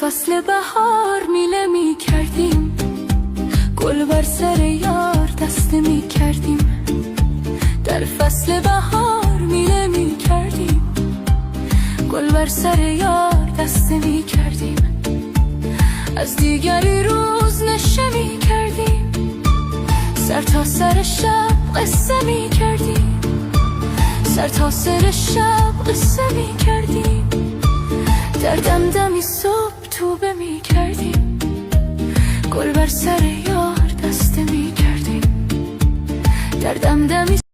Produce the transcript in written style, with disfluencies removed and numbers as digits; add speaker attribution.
Speaker 1: فصل بهار میله می کردیم، گل بر سر یار دسته می کردیم. در فصل بهار میله می کردیم، گل بر سر یار دسته می کردیم. از دیگری روز نشه می کردیم، سر تا سر شب قصه می کردیم. سر تا سر شب قصه می کردیم. در دمدمی صبح توبه می کردیم، گل بر سر یار دسته می کردیم. در دمدمی